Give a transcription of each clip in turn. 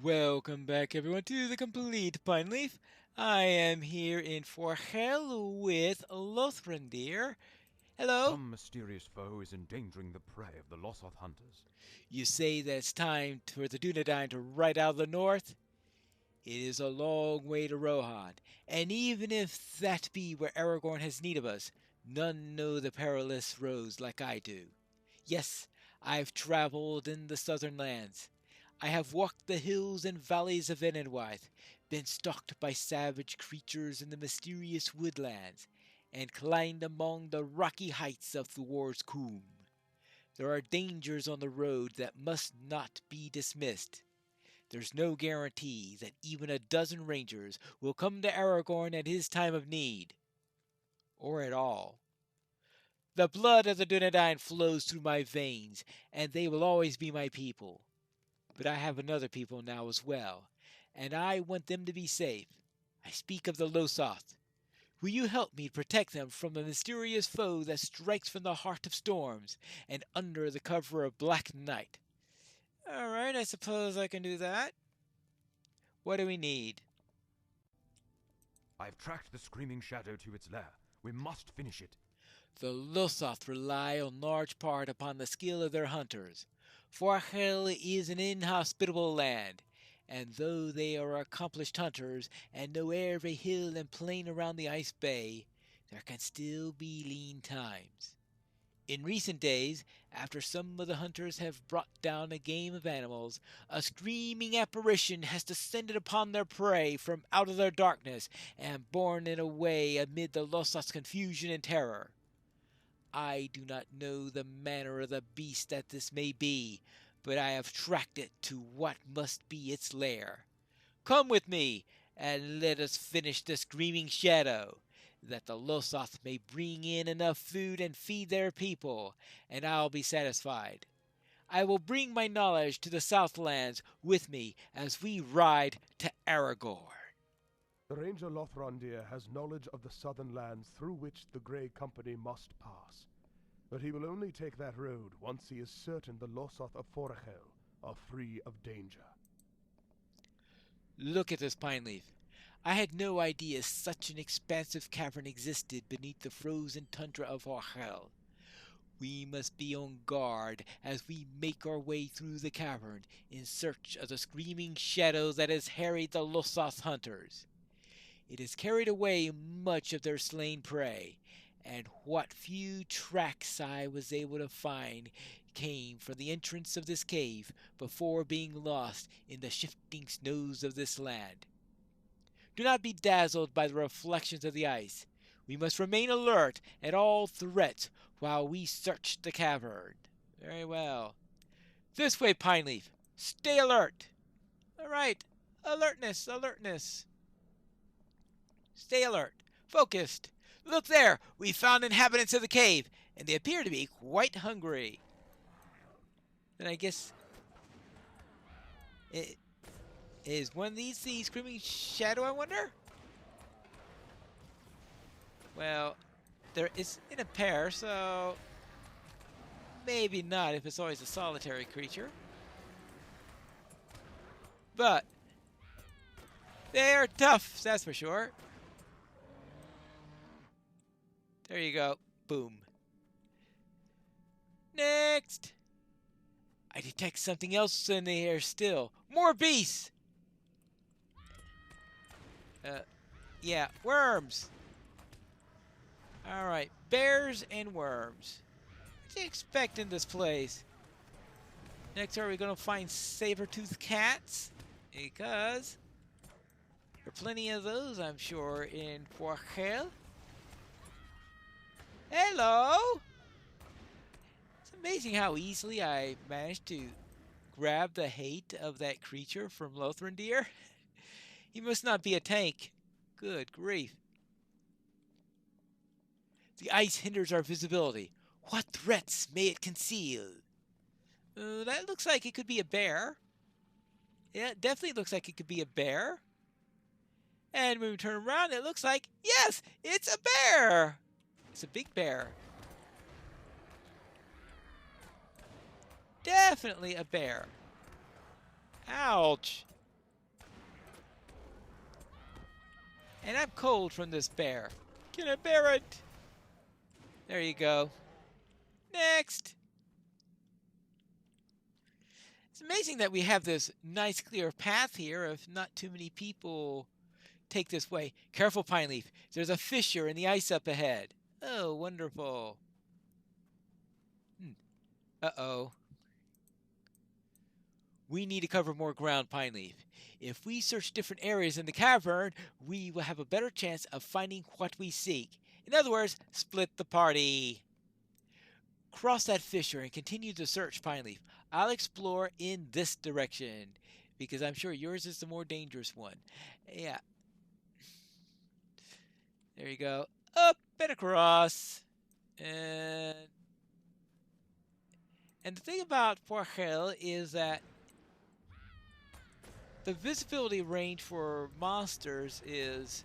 Welcome back, everyone, to the Complete Pineleaf. I am here in Forhel with Lothrindir. Hello. Some mysterious foe is endangering the prey of the Lossoth hunters. You say that it's time for the Dunedain to ride out of the north? It is a long way to Rohan, and even if that be where Aragorn has need of us, none know the perilous roads like I do. Yes, I've traveled in the southern lands. I have walked the hills and valleys of Enenwythe, been stalked by savage creatures in the mysterious woodlands, and climbed among the rocky heights of the War's Combe. There are dangers on the road that must not be dismissed. There's no guarantee that even a dozen rangers will come to Aragorn at his time of need. Or at all. The blood of the Dunedain flows through my veins, and they will always be my people. But I have another people now as well, and I want them to be safe. I speak of the Losoth. Will you help me protect them from the mysterious foe that strikes from the heart of storms and under the cover of black night? All right, I suppose I can do that. What do we need? I've tracked the screaming shadow to its lair. We must finish it. The Losoth rely in large part upon the skill of their hunters. For Hel is an inhospitable land, and though they are accomplished hunters and know every hill and plain around the ice bay, there can still be lean times. In recent days, after some of the hunters have brought down a game of animals, a screaming apparition has descended upon their prey from out of their darkness and borne it away amid the Losoth's confusion and terror. I do not know the manner of the beast that this may be, but I have tracked it to what must be its lair. Come with me, and let us finish the screaming shadow, that the Losoth may bring in enough food and feed their people, and I'll be satisfied. I will bring my knowledge to the Southlands with me as we ride to Aragorn. The Ranger Lothrondir has knowledge of the southern lands through which the Grey Company must pass. But he will only take that road once he is certain the Losoth of Forachel are free of danger. Look at this pine leaf. I had no idea such an expansive cavern existed beneath the frozen tundra of Orhel. We must be on guard as we make our way through the cavern in search of the screaming shadow that has harried the Losoth hunters. It has carried away much of their slain prey, and what few tracks I was able to find came from the entrance of this cave before being lost in the shifting snows of this land. Do not be dazzled by the reflections of the ice. We must remain alert at all threats while we search the cavern. Very well. This way, Pineleaf. Stay alert. All right. Alertness, alertness. Stay alert. Focused. Look there! We found inhabitants of the cave, and they appear to be quite hungry. And I guess it is one of these the screaming shadow, I wonder? Well, there is in a pair, so maybe not if it's always a solitary creature. But they are tough, that's for sure. There you go. Boom. Next! I detect something else in the air still. More beasts! Yeah, worms! Alright, bears and worms. What do you expect in this place? Next, are we going to find saber-toothed cats? Because there are plenty of those, I'm sure, in Forchel. Hello! It's amazing how easily I managed to grab the hate of that creature from Lothrindir. He must not be a tank. Good grief. The ice hinders our visibility. What threats may it conceal? That looks like it could be a bear. Yeah, it definitely looks like it could be a bear. And when we turn around, it looks like, yes, it's a bear! It's a big bear. Definitely a bear. Ouch. And I'm cold from this bear. Can I bear it? There you go. Next. It's amazing that we have this nice clear path here if not too many people take this way. Careful, Pineleaf. There's a fissure in the ice up ahead. Oh, wonderful. Uh-oh. We need to cover more ground, Pineleaf. If we search different areas in the cavern, we will have a better chance of finding what we seek. In other words, split the party. Cross that fissure and continue the search, Pineleaf. I'll explore in this direction, because I'm sure yours is the more dangerous one. Yeah. There you go. Up and across. And the thing about Porchel is that the visibility range for monsters is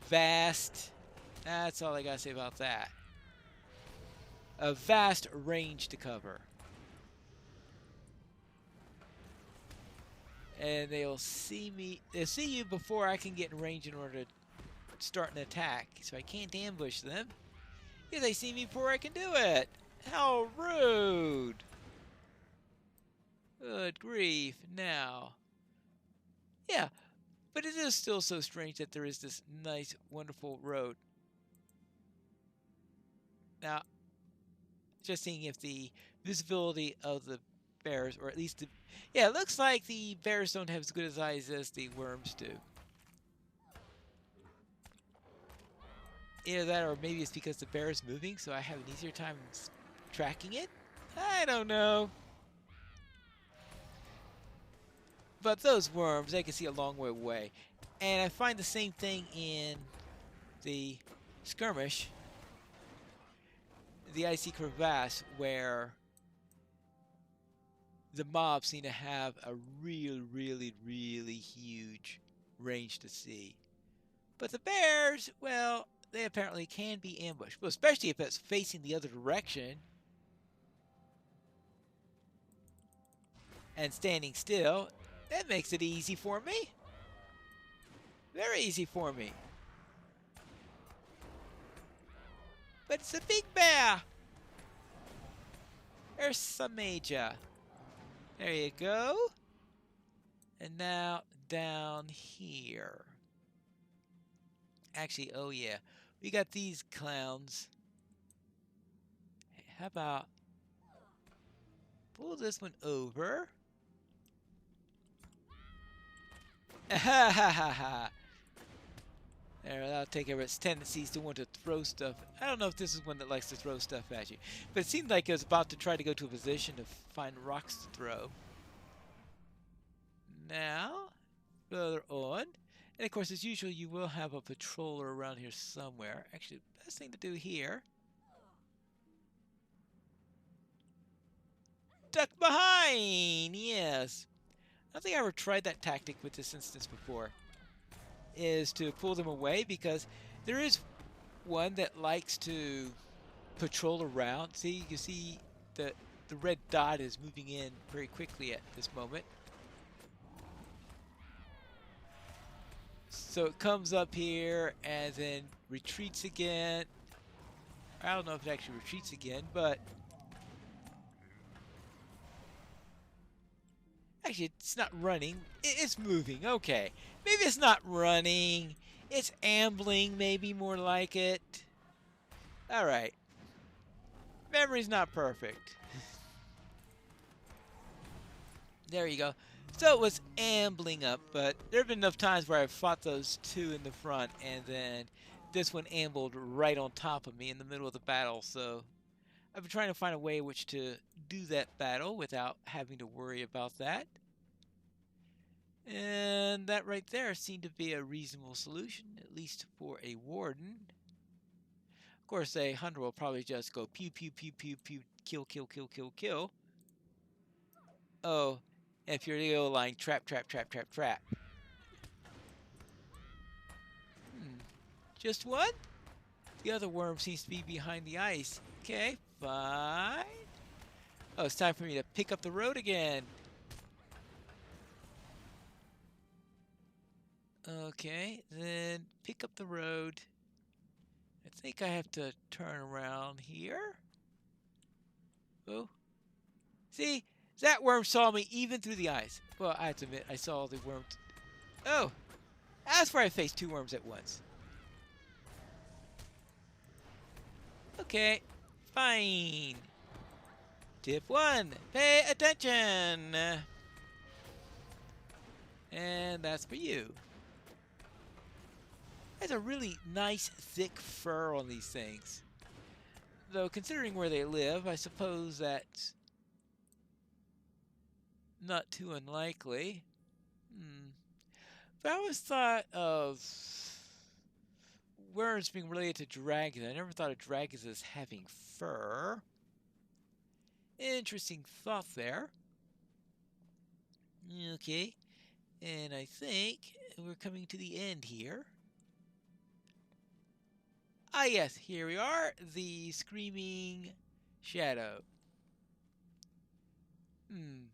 vast. That's all I gotta say about that. A vast range to cover. And they'll see you before I can get in range in order to start an attack. So I can't ambush them. Yeah, they see me before I can do it. How rude. Good grief. Now. Yeah, but it is still so strange that there is this nice, wonderful road. Now, just seeing if the visibility of the bears, or at least yeah, it looks like the bears don't have as good as eyes as the worms do. Either that, or maybe it's because the bear is moving, so I have an easier time tracking it. I don't know. But those worms, they can see a long way away. And I find the same thing in the skirmish, the icy crevasse, where the mobs seem to have a really huge range to see. But the bears, well, they apparently can be ambushed. Well, especially if it's facing the other direction and standing still. That makes it easy for me. Very easy for me. But it's a big bear. There's some major. There you go. And now down here. Actually, oh yeah. We got these clowns. How about pull this one over? There, that'll take care of its tendencies to want to throw stuff. I don't know if this is one that likes to throw stuff at you, but it seemed like it was about to try to go to a position to find rocks to throw. Now, further on, and of course, as usual, you will have a patroller around here somewhere. Actually, the best thing to do here, duck behind. Yes, I don't think I ever tried that tactic with this instance before, is to pull them away, because there is one that likes to patrol around. See, you can see the red dot is moving in very quickly at this moment. So it comes up here and then retreats again. I don't know if it actually retreats again, but actually it's not running. It's moving. Okay. Maybe it's not running. It's ambling, maybe more like it. All right. Memory's not perfect. There you go. So it was ambling up, but there have been enough times where I've fought those two in the front, and then this one ambled right on top of me in the middle of the battle. So I've been trying to find a way in which to do that battle without having to worry about that. And that right there seemed to be a reasonable solution, at least for a warden. Of course, a hunter will probably just go pew, pew, pew, pew, pew, kill, kill, kill, kill, kill. Oh, if you're the old line, trap, trap, trap, trap, trap. Just one? The other worm seems to be behind the ice. Okay, fine. Oh, it's time for me to pick up the road again. Okay, then pick up the road. I think I have to turn around here. Oh, see? That worm saw me even through the ice. Well, I have to admit, I saw the worm. Oh, that's where I faced two worms at once. Okay, fine. Tip 1, pay attention. And that's for you. Has a really nice thick fur on these things. Though considering where they live, I suppose that's not too unlikely. But I always thought of worms being related to dragons. I never thought of dragons as having fur. Interesting thought there. Okay, and I think we're coming to the end here. Ah yes, here we are, the Screaming Shadow. It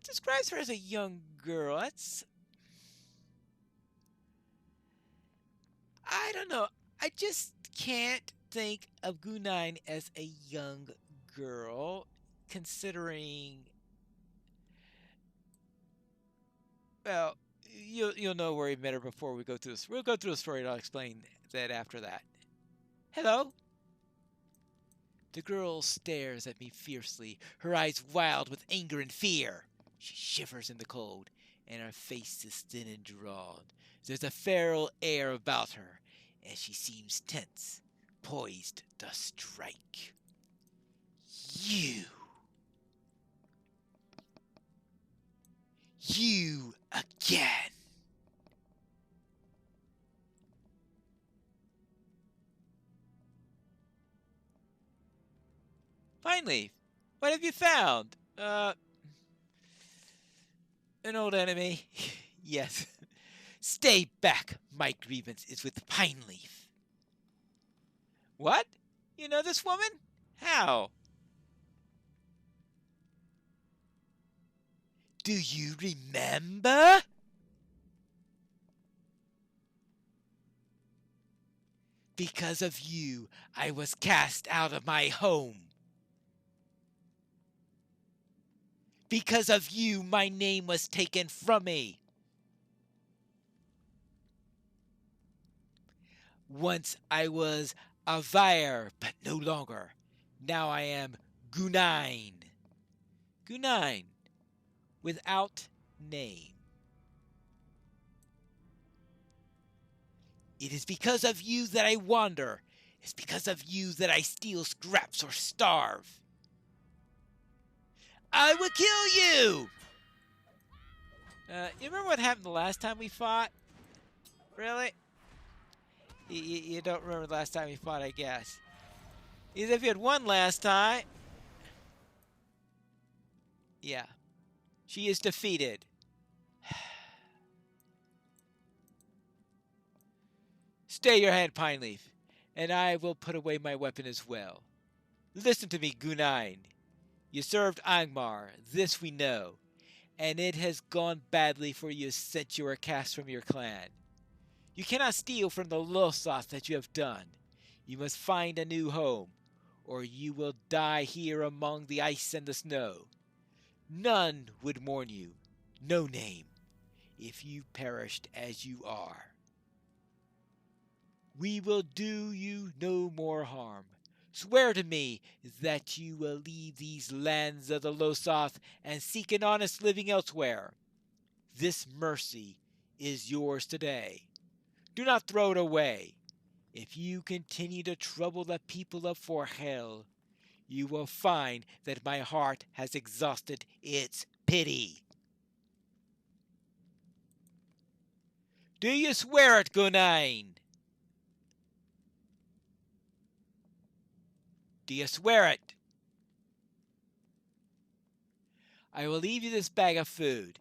describes her as a young girl. I don't know. I just can't think of Gunine as a young girl, considering. Well, you'll know where he met her before we go through this. We'll go through the story and I'll explain that after that. Hello. The girl stares at me fiercely, her eyes wild with anger and fear. She shivers in the cold, and her face is thin and drawn. There's a feral air about her, and she seems tense, poised to strike. You! You again! Finally, what have you found? An old enemy. Yes. Stay back. My grievance is with Pineleaf. What? You know this woman? How? Do you remember? Because of you, I was cast out of my home. Because of you, my name was taken from me. Once I was Avire, but no longer. Now I am Gunine. Gunine, without name. It is because of you that I wander. It's because of you that I steal scraps or starve. I will kill you! You remember what happened the last time we fought? Really? You don't remember the last time we fought, I guess. Because if you had won last time... Yeah. She is defeated. Stay your hand, Pineleaf, and I will put away my weapon as well. Listen to me, Gunine. You served Angmar, this we know, and it has gone badly for you since you were cast from your clan. You cannot steal from the Losoth that you have done. You must find a new home, or you will die here among the ice and the snow. None would mourn you, no name, if you perished as you are. We will do you no more harm. Swear to me that you will leave these lands of the Losoth and seek an honest living elsewhere. This mercy is yours today. Do not throw it away. If you continue to trouble the people of Forhel, you will find that my heart has exhausted its pity. Do you swear it, Gunine? Do you swear it? I will leave you this bag of food.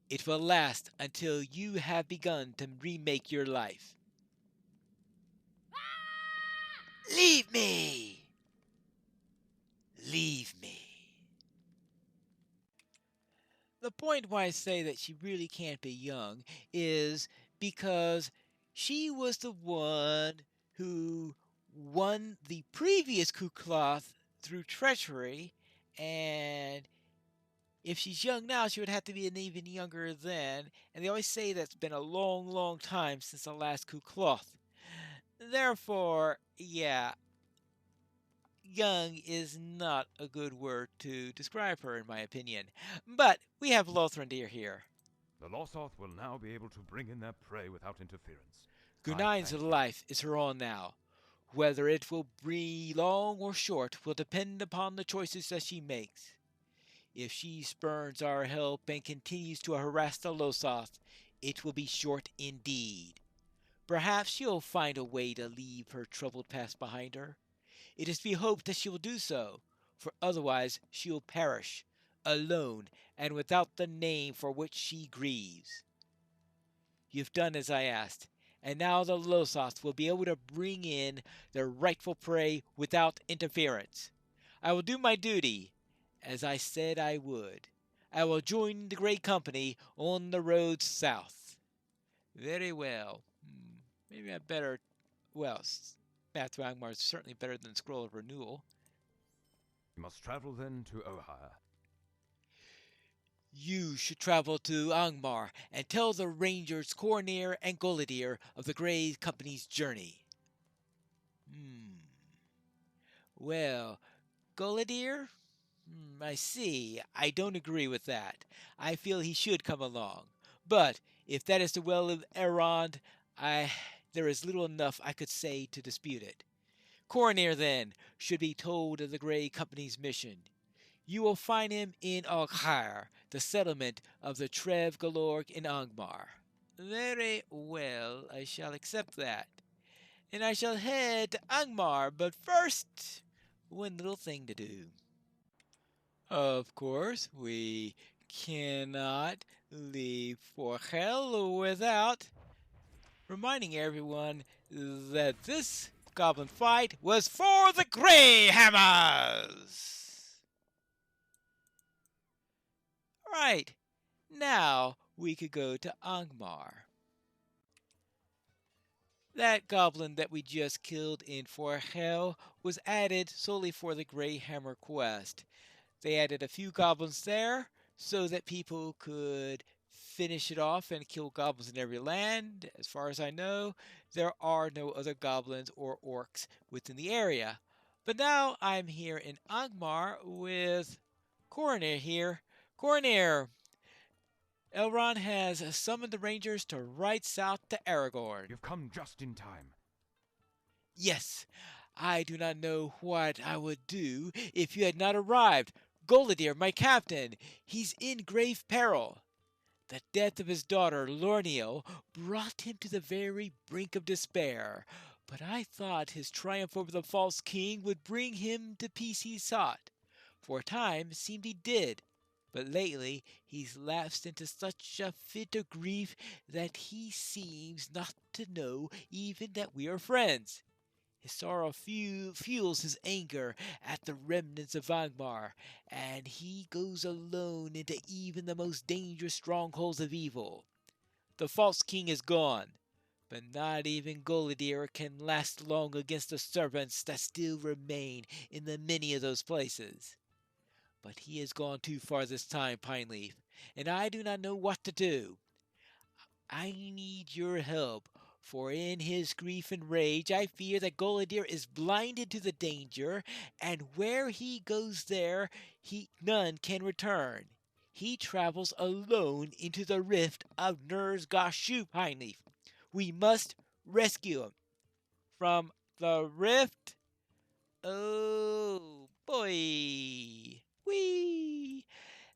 It will last until you have begun to remake your life. Leave me! Leave me. The point why I say that she really can't be young is because she was the one who won the previous coup cloth through treachery, and if she's young now, she would have to be an even younger then, and they always say that's been a long, long time since the last coup cloth. Therefore, yeah, young is not a good word to describe her, in my opinion. But we have Lothrandir here. The Lossoth will now be able to bring in their prey without interference. Gunain's life is her own now. Whether it will be long or short will depend upon the choices that she makes. If she spurns our help and continues to harass the Lossoth, it will be short indeed. Perhaps she'll find a way to leave her troubled past behind her. It is to be hoped that she will do so, for otherwise she will perish, alone and without the name for which she grieves. You've done as I asked, and now the Lossoth will be able to bring in their rightful prey without interference. I will do my duty, as I said I would. I will join the Grey Company on the road south. Very well. Maybe I better... Well, Path to Angmar is certainly better than Scroll of Renewal. You must travel then to Ohio. You should travel to Angmar and tell the rangers Cornir and Golidir of the Grey Company's journey. Well, Golidir? I see. I don't agree with that. I feel he should come along. But if that is the will of Elrond, there is little enough I could say to dispute it. Cornir, then, should be told of the Grey Company's mission. You will find him in Oghair, the settlement of the Trev Galorg in Angmar. Very well, I shall accept that. And I shall head to Angmar, but first, one little thing to do. Of course, we cannot leave for hell without reminding everyone that this goblin fight was for the Grey Hammers! Right, now we could go to Angmar. That goblin that we just killed in Forhel was added solely for the Grey Hammer quest. They added a few goblins there so that people could finish it off and kill goblins in every land. As far as I know, there are no other goblins or orcs within the area. But now I'm here in Angmar with Cornir here. Cornir, Elrond has summoned the rangers to ride south to Aragorn. You've come just in time. Yes, I do not know what I would do if you had not arrived. Golidir, my captain, he's in grave peril. The death of his daughter, Lorniel, brought him to the very brink of despair. But I thought his triumph over the false king would bring him to peace he sought. For a time, it seemed he did. But lately, he's lapsed into such a fit of grief that he seems not to know even that we are friends. His sorrow fuels his anger at the remnants of Angmar, and he goes alone into even the most dangerous strongholds of evil. The false king is gone, but not even Golidir can last long against the servants that still remain in the many of those places. But he has gone too far this time, Pineleaf, and I do not know what to do. I need your help, for in his grief and rage I fear that Golidir is blinded to the danger, and where he goes there none can return. He travels alone into the rift of Ner's-Goshu, Pineleaf. We must rescue him. From the rift? Oh boy. Whee!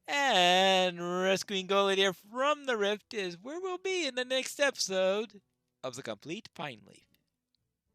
And rescuing Golidir from the rift is where we'll be in the next episode of The Complete Pineleaf.